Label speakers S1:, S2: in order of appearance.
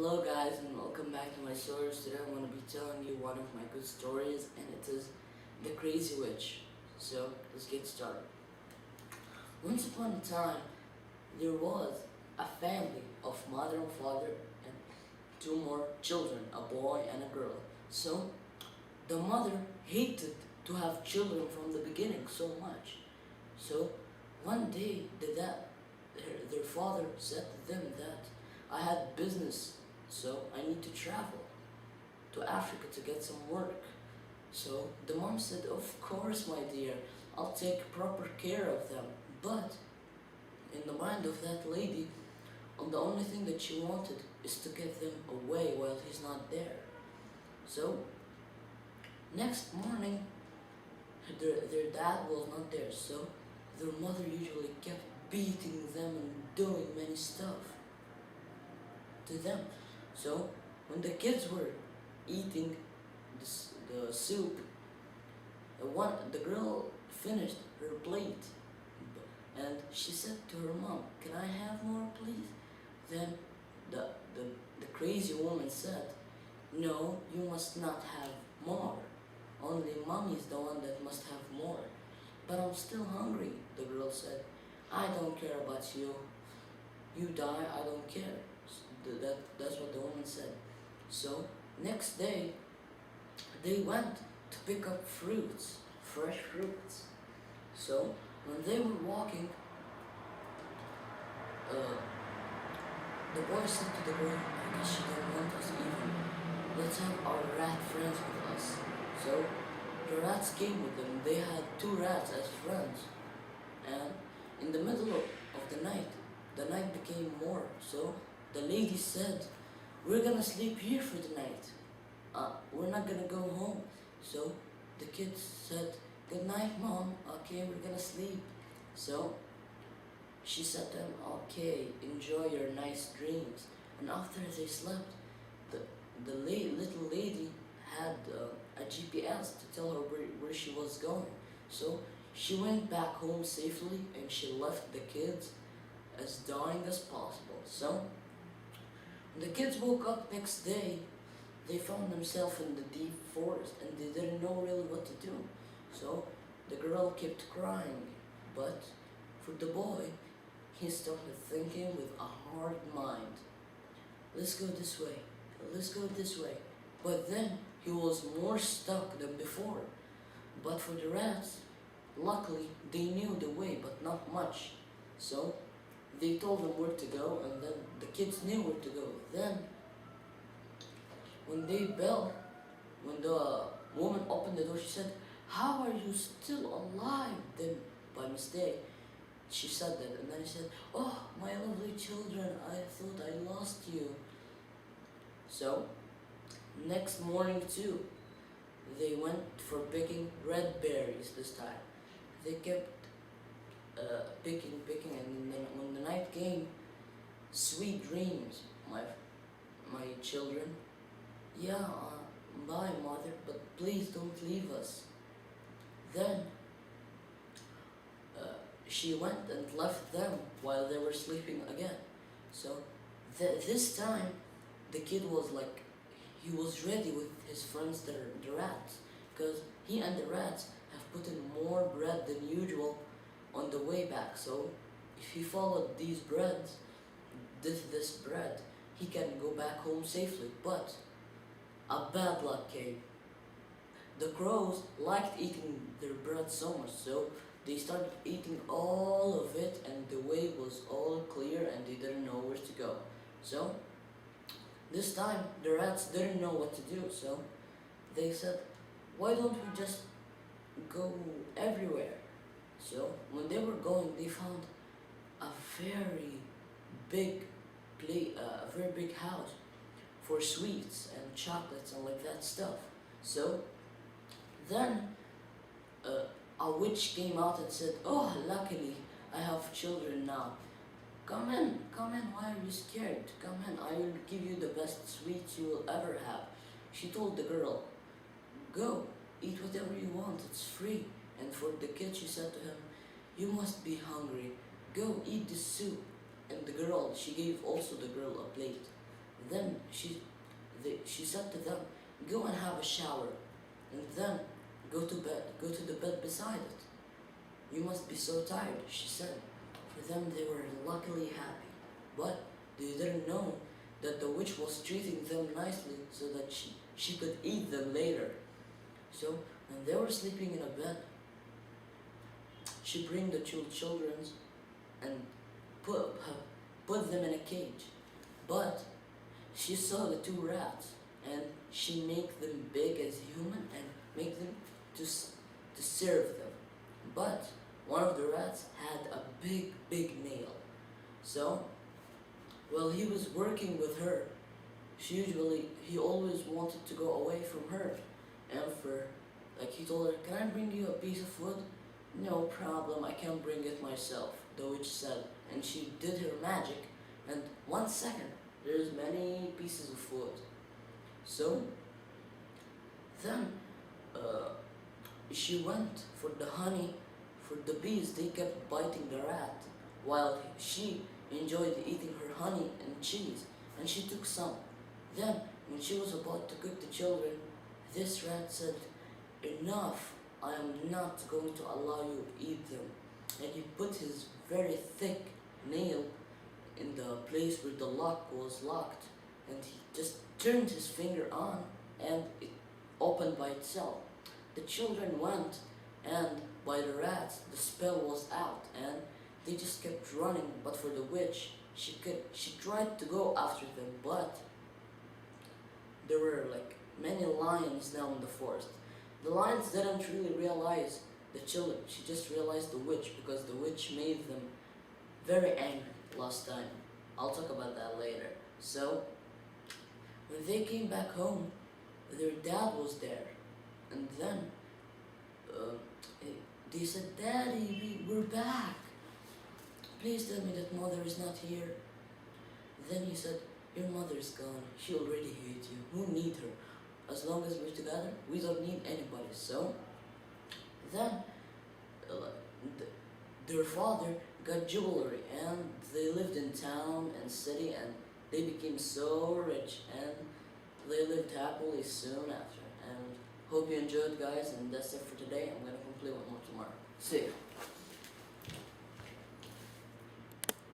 S1: Hello guys and welcome back to my stories. Today I'm going to be telling you one of my good stories and it is The Crazy Witch. So let's get started. Once upon a time there was a family of mother and father and two more children, a boy and a girl. So the mother hated to have children from the beginning so much. So one day their father said to them that I had business, so I need to travel to Africa to get some work. So the mom said, of course my dear, I'll take proper care of them. But in the mind of that lady, the only thing that she wanted is to get them away while he's not there. So next morning, their dad was not there, so their mother usually kept beating them and doing many stuff to them. So when the kids were eating the soup, the girl finished her plate and she said to her mom, "Can I have more, please?" Then the crazy woman said, "No, you must not have more. Only mommy is the one that must have more." "But I'm still hungry," the girl said. "I don't care about you. You die, I don't care." That's what the woman said. So next day they went to pick up fruits, fresh fruits. So when they were walking, uh, the boy said to the girl, "I guess she don't want us even. Let's have our rat friends with us." So the rats came with them. They had two rats as friends. And in the middle of the night became more. So the lady said, "We're gonna sleep here for the night. We're not gonna go home." So the kids said, "Good night, Mom. Okay, we're gonna sleep." So she said to them, "Okay, enjoy your nice dreams." And after they slept, the little lady had a GPS to tell her where she was going. So she went back home safely and she left the kids as dying as possible. So when the kids woke up next day, they found themselves in the deep forest and they didn't know really what to do. So the girl kept crying, but for the boy, he started thinking with a hard mind. Let's go this way, let's go this way. But then he was more stuck than before. But for the rats, luckily they knew the way, but not much. So they told them where to go, and then the kids knew where to go. Then when the woman opened the door, she said, "How are you still alive?" Then by mistake she said that, and then he said, "Oh, my lovely children, I thought I lost you." So next morning too, they went for picking red berries this time. They kept picking, and then when the night came, sweet dreams, my children. "Yeah, bye, mother, but please don't leave us." Then she went and left them while they were sleeping again. So this time, the kid was like, he was ready with his friends, the rats, because he and the rats have put in more bread than usual on the way back. So if he followed these breads, this bread, he can go back home safely. But a bad luck came. The crows liked eating their bread so much, so they started eating all of it, and the way was all clear and they didn't know where to go. So this time the rats didn't know what to do, so they said, "Why don't we just go everywhere?" So when they were going, they found a very a very big house for sweets and chocolates and like that stuff. So then a witch came out and said, "Oh, luckily I have children now. Come in, why are you scared? Come in, I will give you the best sweets you will ever have." She told the girl, "Go, eat whatever you want, it's free." And for the kid, she said to him, "You must be hungry. Go eat the soup." And she gave also the girl a plate. Then she said to them, "Go and have a shower, and then go to bed. Go to the bed beside it. You must be so tired," she said. For them, they were luckily happy, but they didn't know that the witch was treating them nicely so that she could eat them later. So when they were sleeping in a bed, she bring the two children and put them in a cage. But she saw the two rats, and she make them big as human and make them to serve them. But one of the rats had a big nail. So while he was working with her, he always wanted to go away from her. And he told her, "Can I bring you a piece of wood?" "No problem, I can bring it myself," the witch said. And she did her magic, and 1 second, there's many pieces of wood. So then she went for the honey, for the bees. They kept biting the rat, while she enjoyed eating her honey and cheese, and she took some. Then, when she was about to cook the children, this rat said, "Enough, I am not going to allow you to eat them." And he put his very thick nail in the place where the lock was locked, and he just turned his finger on, and it opened by itself. The children went, and by the rats, the spell was out, and they just kept running. But for the witch, she tried to go after them, but there were many lions now in the forest. The lions didn't really realize the children. She just realized the witch, because the witch made them very angry last time. I'll talk about that later. So when they came back home, their dad was there, and then they said, "Daddy, we're back. Please tell me that mother is not here." Then he said, "Your mother's gone. She already hates you. Who need her? As long as we're together, we don't need anybody." So then their father got jewelry, and they lived in town and city, and they became so rich, and they lived happily soon after. And hope you enjoyed, guys, and that's it for today. I'm gonna complete one more tomorrow. See ya.